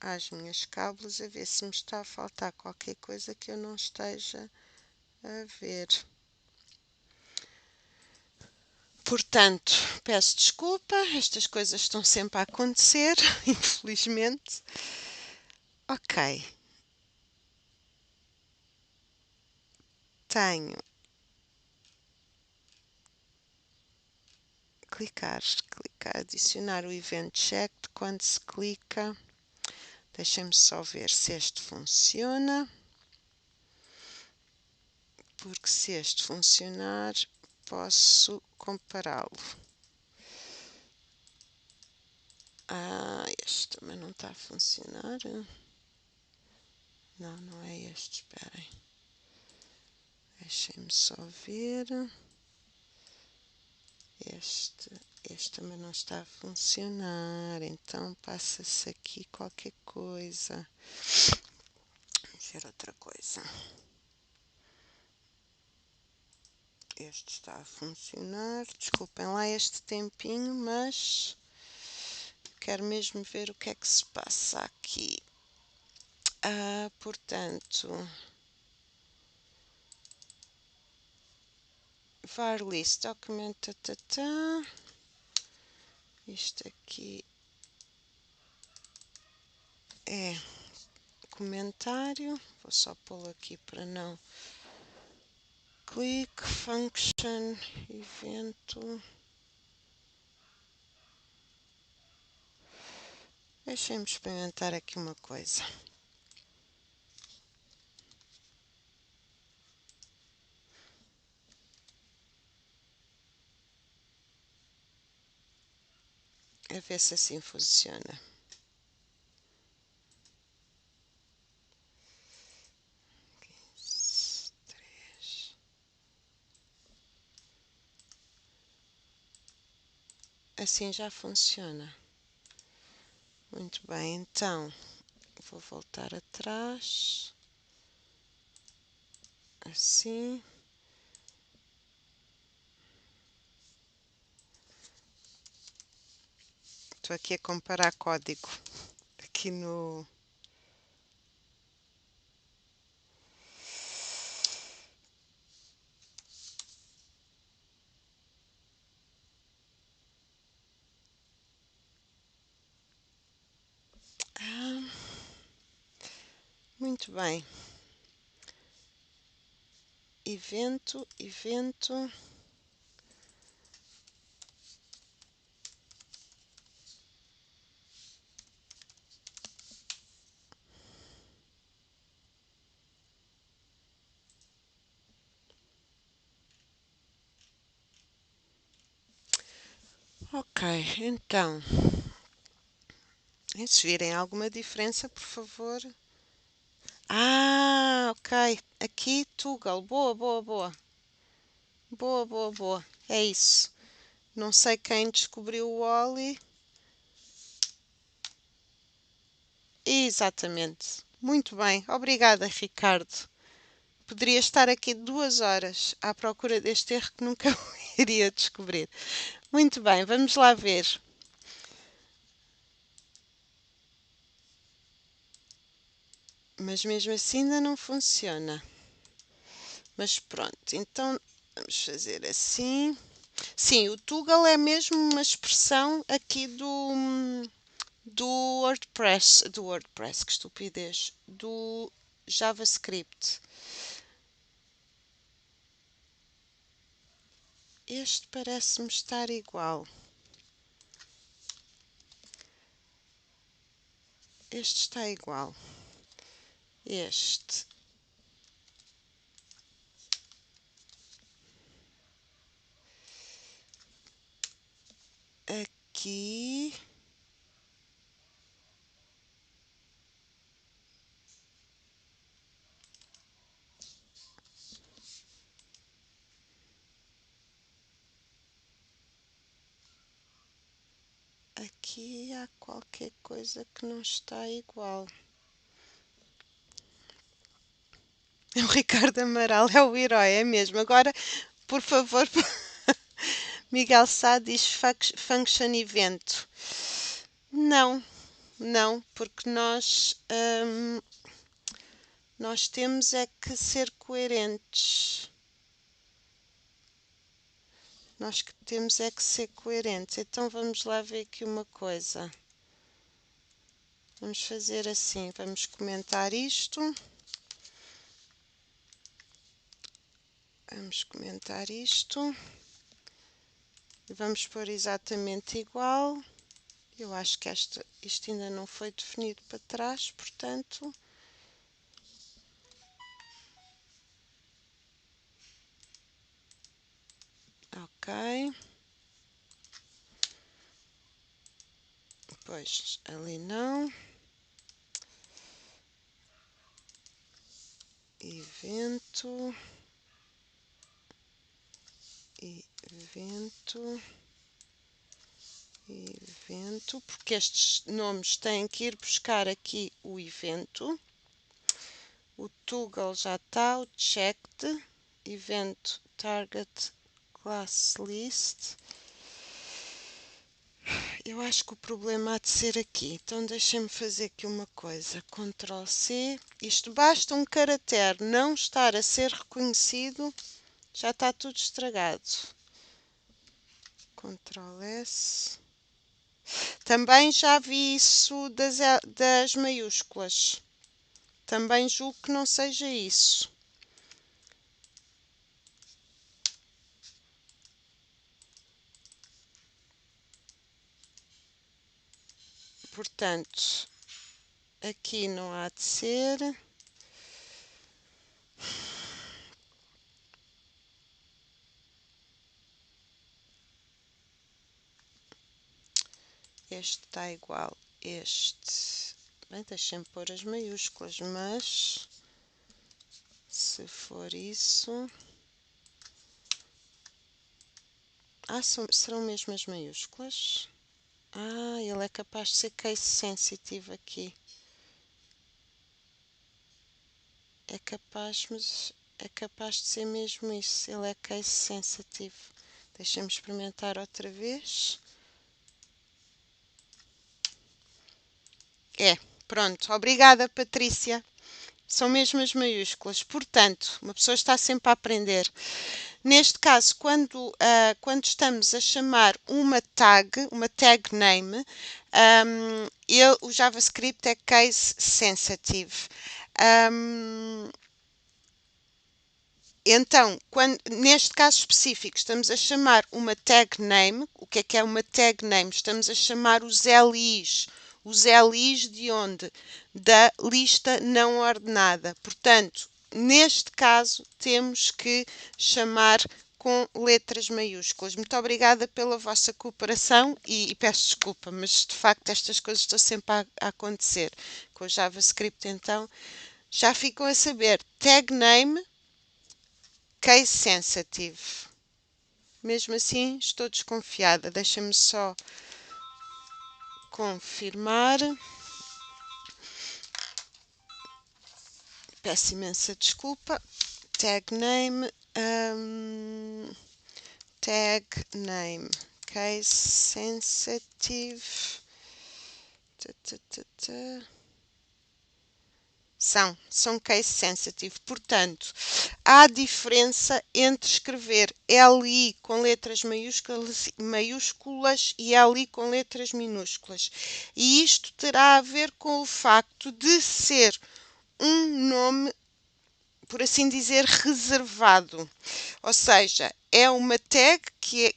às minhas cábulas a ver se me está a faltar qualquer coisa que eu não esteja a ver. Portanto, peço desculpa, estas coisas estão sempre a acontecer, infelizmente. Ok. Tenho clicar, adicionar o event check. Quando se clica, deixem-me só ver se este funciona, porque se este funcionar, posso compará-lo. Este também não está a funcionar. Não, não é este, esperem. Deixem-me só ver. Este também não está a funcionar, então passa-se aqui qualquer coisa. Vamos ver outra coisa. Este está a funcionar. Desculpem lá este tempinho, mas quero mesmo ver o que é que se passa aqui. Portanto, var list document, isto aqui é comentário. Vou só pô-lo aqui para não... Click, function, evento. Deixem-me experimentar aqui uma coisa. A ver se assim funciona. Assim já funciona. Muito bem, então vou voltar atrás. Assim. Estou aqui a comparar código. Aqui no. Muito bem. Evento, evento. Ok, então. Se virem alguma diferença, por favor. Ah, ok. Aqui, Toggle. Boa, boa, boa. Boa, boa, boa. É isso. Não sei quem descobriu o Oli. Exatamente. Muito bem. Obrigada, Ricardo. Poderia estar aqui 2 horas à procura deste erro que nunca iria descobrir. Muito bem, vamos lá ver. Mas mesmo assim ainda não funciona. Mas pronto, então vamos fazer assim. Sim, o Toggle é mesmo uma expressão aqui do WordPress, que estupidez, do JavaScript. Este parece-me estar igual. Este está igual. Este. Aqui. Aqui há qualquer coisa que não está igual. O Ricardo Amaral é o herói, é mesmo. Agora, por favor, Miguel Sá diz function evento. Não, não, porque nós temos é que ser coerentes. Nós que temos é que ser coerentes. Então vamos lá ver aqui uma coisa. Vamos fazer assim, vamos comentar isto. Vamos comentar isto. Vamos pôr exatamente igual. Eu acho que isto ainda não foi definido para trás, portanto. Ok. Pois, ali não. Evento. Evento. Evento. Porque estes nomes têm que ir buscar aqui o evento. O Toggle já está, o checked. Evento target class list. Eu acho que o problema há de ser aqui. Então deixem-me fazer aqui uma coisa. Ctrl C. Isto basta um caractere não estar a ser reconhecido. Já está tudo estragado. Ctrl S. Também já vi isso das maiúsculas. Também julgo que não seja isso. Portanto, aqui não há de ser. Este está igual a este. Bem, deixem-me pôr as maiúsculas, mas se for isso... serão mesmo as maiúsculas? Ele é capaz de ser case sensitive aqui. Mas é capaz de ser mesmo isso. Ele é case sensitive. Deixem-me experimentar outra vez. Pronto. Obrigada, Patrícia. São mesmo as maiúsculas. Portanto, uma pessoa está sempre a aprender. Neste caso, quando estamos a chamar uma tag name, o JavaScript é case sensitive. Então, neste caso específico, estamos a chamar uma tag name. O que é uma tag name? Estamos a chamar os LIs. Os LIs de onde? Da lista não ordenada. Portanto, neste caso, temos que chamar com letras maiúsculas. Muito obrigada pela vossa cooperação e peço desculpa, mas de facto estas coisas estão sempre a acontecer. Com o JavaScript, então, já ficam a saber. Tag name, case sensitive. Mesmo assim, estou desconfiada. Deixa-me só confirmar. Peço imensa desculpa. Tag name, case sensitive. São case sensitive. Portanto, há diferença entre escrever LI com letras maiúsculas e LI com letras minúsculas. E isto terá a ver com o facto de ser um nome, por assim dizer, reservado. Ou seja, é uma tag que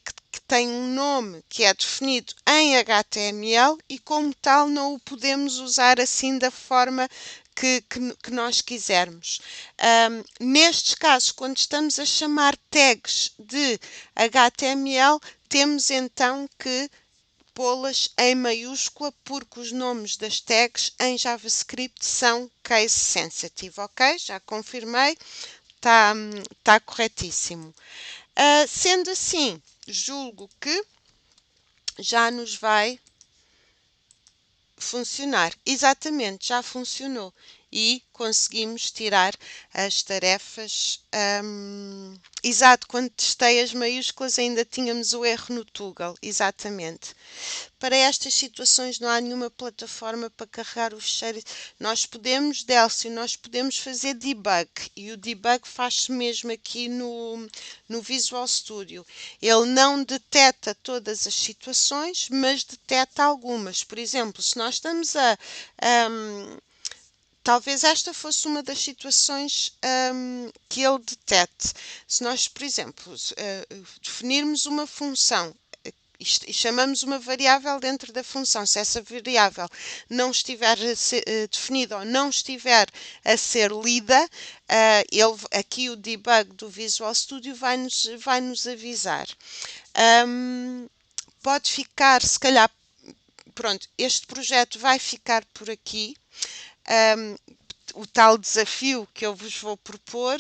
tem um nome que é definido em HTML e, como tal, não o podemos usar assim da forma que nós quisermos. Nestes casos, quando estamos a chamar tags de HTML, temos então que pô-las em maiúscula, porque os nomes das tags em JavaScript são case sensitive, ok? Já confirmei, está corretíssimo. Sendo assim, julgo que já nos vai funcionar. Exatamente, já funcionou. E conseguimos tirar as tarefas. Exato, quando testei as maiúsculas ainda tínhamos o erro no toggle. Exatamente. Para estas situações não há nenhuma plataforma para carregar o fecheiro. Nós podemos, Delcio, nós podemos fazer debug. E o debug faz-se mesmo aqui no Visual Studio. Ele não detecta todas as situações, mas detecta algumas. Por exemplo, se nós estamos talvez esta fosse uma das situações que ele detecte. Se nós, por exemplo, definirmos uma função e chamamos uma variável dentro da função, se essa variável não estiver a ser, definida ou não estiver a ser lida, aqui o debug do Visual Studio vai nos avisar. Pode ficar, se calhar, pronto, este projeto vai ficar por aqui. O tal desafio que eu vos vou propor,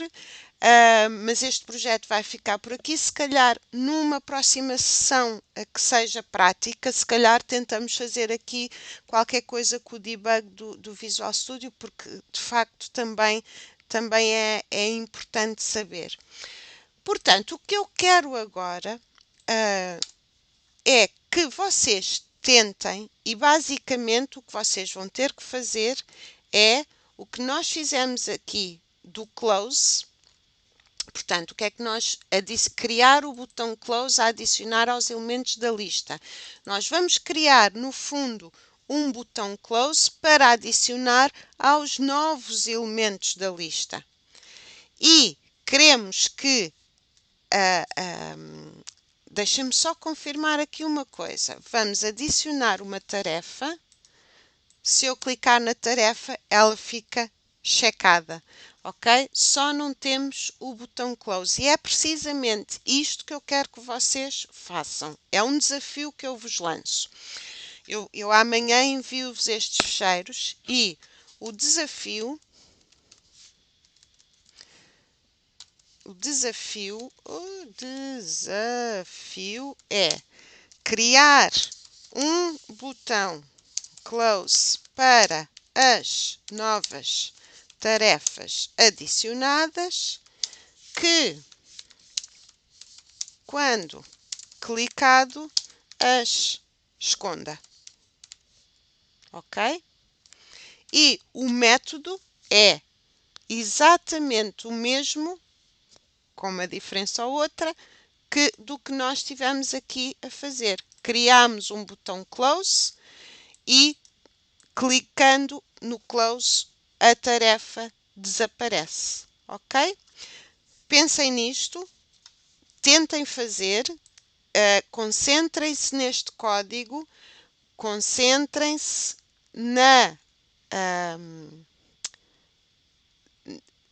mas este projeto vai ficar por aqui. Se calhar numa próxima sessão que seja prática, se calhar tentamos fazer aqui qualquer coisa com o debug do Visual Studio, porque de facto também é importante saber. Portanto, o que eu quero agora é que vocês tentem, e basicamente o que vocês vão ter que fazer é o que nós fizemos aqui do close. Portanto, o que é que nós criar o botão close a adicionar aos elementos da lista? Nós vamos criar no fundo um botão close para adicionar aos novos elementos da lista. E queremos que deixem-me só confirmar aqui uma coisa. Vamos adicionar uma tarefa se eu clicar na tarefa, ela fica checada, ok? Só não temos o botão close e é precisamente isto que eu quero que vocês façam. É um desafio que eu vos lanço. Eu amanhã envio-vos estes fecheiros e o desafio é criar um botão close para as novas tarefas adicionadas que, quando clicado, as esconda. Ok? E o método é exatamente o mesmo, com uma diferença ou outra, do que nós estivemos aqui a fazer. Criamos um botão close e, clicando no close, a tarefa desaparece. Ok? Pensem nisto, tentem fazer, concentrem-se neste código, concentrem-se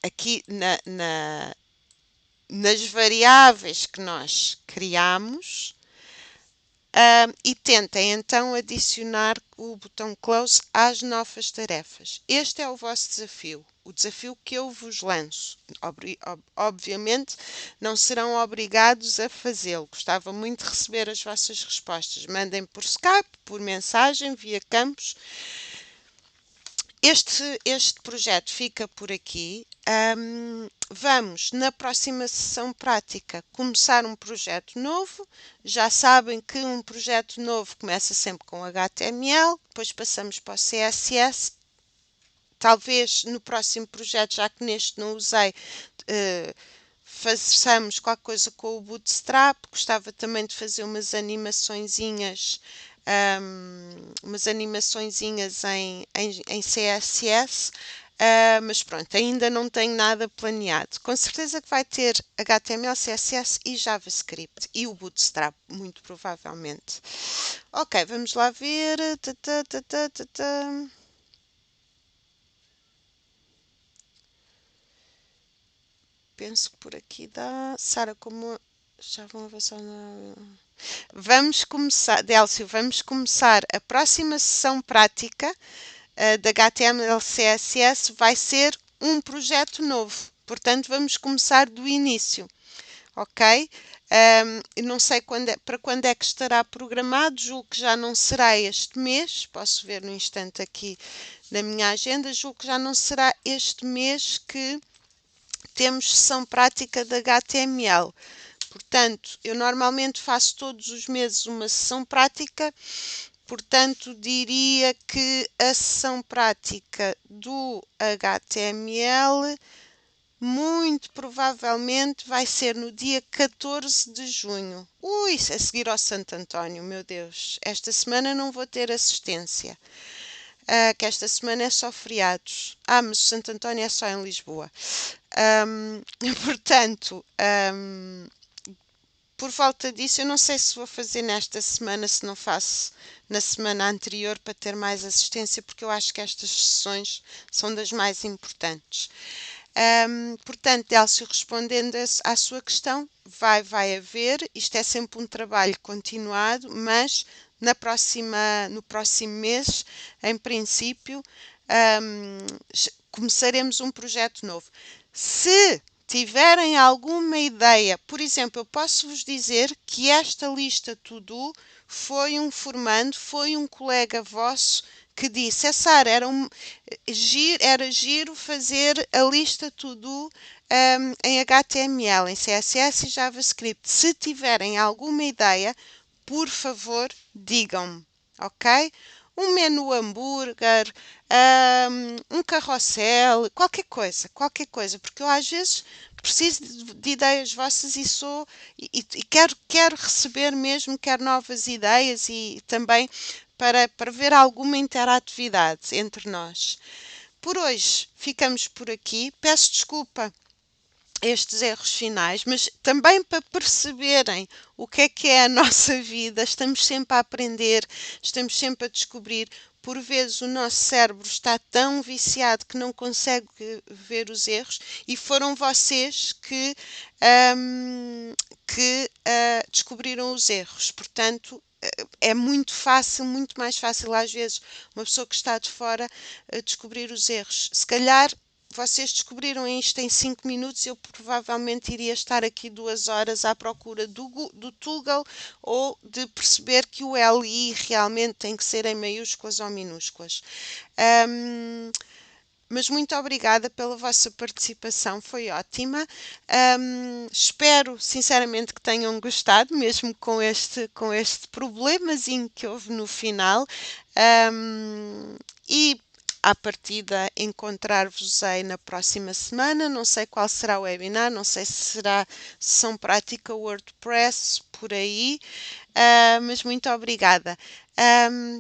aqui nas variáveis que nós criamos, e tentem então adicionar o botão close às novas tarefas. Este é o vosso desafio, o desafio que eu vos lanço. Obviamente não serão obrigados a fazê-lo. Gostava muito de receber as vossas respostas. Mandem por Skype, por mensagem, via campos. Este projeto fica por aqui. Vamos, na próxima sessão prática, começar um projeto novo. Já sabem que um projeto novo começa sempre com HTML, depois passamos para o CSS. Talvez no próximo projeto, já que neste não usei, façamos qualquer coisa com o Bootstrap. Gostava também de fazer umas animaçõezinhas em CSS, mas pronto, ainda não tenho nada planeado. Com certeza que vai ter HTML, CSS e JavaScript e o Bootstrap, muito provavelmente. Ok, vamos lá ver. Penso que por aqui dá. Sara, como já vão avançar na... Vamos começar, Délcio, vamos começar a próxima sessão prática da HTML CSS. Vai ser um projeto novo, portanto vamos começar do início, ok? Não sei para quando é que estará programado, julgo que já não será este mês, posso ver no instante aqui na minha agenda, julgo que já não será este mês que temos sessão prática da HTML. Portanto, eu normalmente faço todos os meses uma sessão prática, portanto, diria que a sessão prática do HTML muito provavelmente vai ser no dia 14 de junho. Ui, a seguir ao Santo António, meu Deus. Esta semana não vou ter assistência, que esta semana é só feriados. Mas o Santo António é só em Lisboa. Portanto... por volta disso, eu não sei se vou fazer nesta semana, se não faço na semana anterior para ter mais assistência, porque eu acho que estas sessões são das mais importantes. Portanto, Délcio, respondendo à sua questão, vai haver, isto é sempre um trabalho continuado, mas no próximo mês, em princípio, começaremos um projeto novo. Se tiverem alguma ideia, por exemplo, eu posso vos dizer que esta lista to-do foi um formando, foi um colega vosso que disse: Sara, era giro fazer a lista to-do em HTML, em CSS e JavaScript. Se tiverem alguma ideia, por favor, digam-me, ok? Um menu hambúrguer, um carrossel, qualquer coisa, porque eu às vezes preciso de ideias vossas e quero receber mesmo, quero novas ideias e também para ver alguma interatividade entre nós. Por hoje ficamos por aqui. Peço desculpa estes erros finais, mas também para perceberem o que é a nossa vida, estamos sempre a aprender, estamos sempre a descobrir. por vezes o nosso cérebro está tão viciado que não consegue ver os erros, e foram vocês que descobriram os erros. Portanto, é muito fácil, muito mais fácil às vezes uma pessoa que está de fora descobrir os erros. Se calhar vocês descobriram isto em 5 minutos, eu provavelmente iria estar aqui 2 horas à procura do Toogle, ou de perceber que o LI realmente tem que ser em maiúsculas ou minúsculas. Mas muito obrigada pela vossa participação, foi ótima. Espero sinceramente que tenham gostado, mesmo com este problemazinho que houve no final. E à partida encontrar-vos-ei na próxima semana. Não sei qual será o webinar, não sei se será sessão prática WordPress por aí, mas muito obrigada.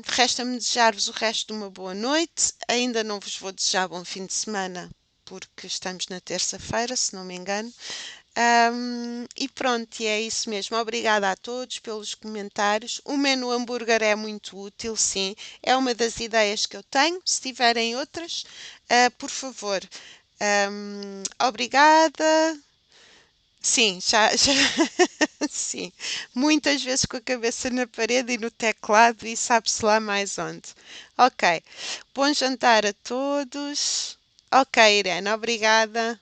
Resta-me desejar-vos o resto de uma boa noite. Ainda não vos vou desejar bom fim de semana, porque estamos na terça-feira, se não me engano. E pronto, e é isso mesmo. Obrigada a todos pelos comentários. O menu hambúrguer é muito útil, sim. É uma das ideias que eu tenho. Se tiverem outras, por favor. Obrigada. Sim, já sim. Muitas vezes com a cabeça na parede e no teclado e sabe-se lá mais onde. Ok. Bom jantar a todos. Ok, Irene, obrigada.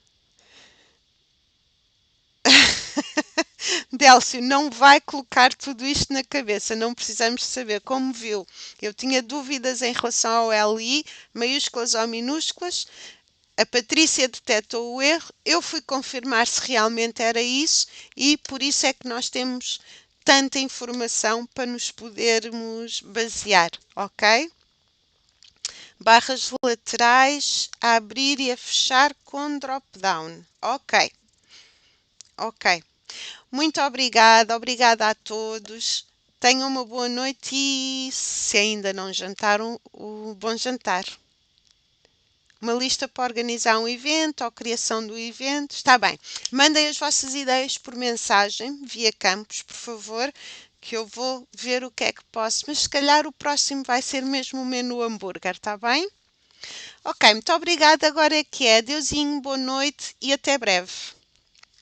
Délcio, não vai colocar tudo isto na cabeça, não precisamos saber. Como viu, eu tinha dúvidas em relação ao LI, maiúsculas ou minúsculas. A Patrícia detectou o erro, eu fui confirmar se realmente era isso, e por isso é que nós temos tanta informação para nos podermos basear, ok? Barras laterais a abrir e a fechar com drop-down. Ok, ok. Muito obrigada, obrigada a todos. Tenham uma boa noite e, se ainda não jantaram, o bom jantar. Uma lista para organizar um evento ou criação do evento. Está bem. Mandem as vossas ideias por mensagem, via Campos, por favor, que eu vou ver o que é que posso. Mas se calhar o próximo vai ser mesmo o menu hambúrguer, está bem? Ok, muito obrigada. Agora é que é. Deusinho, boa noite e até breve.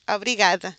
Obrigada.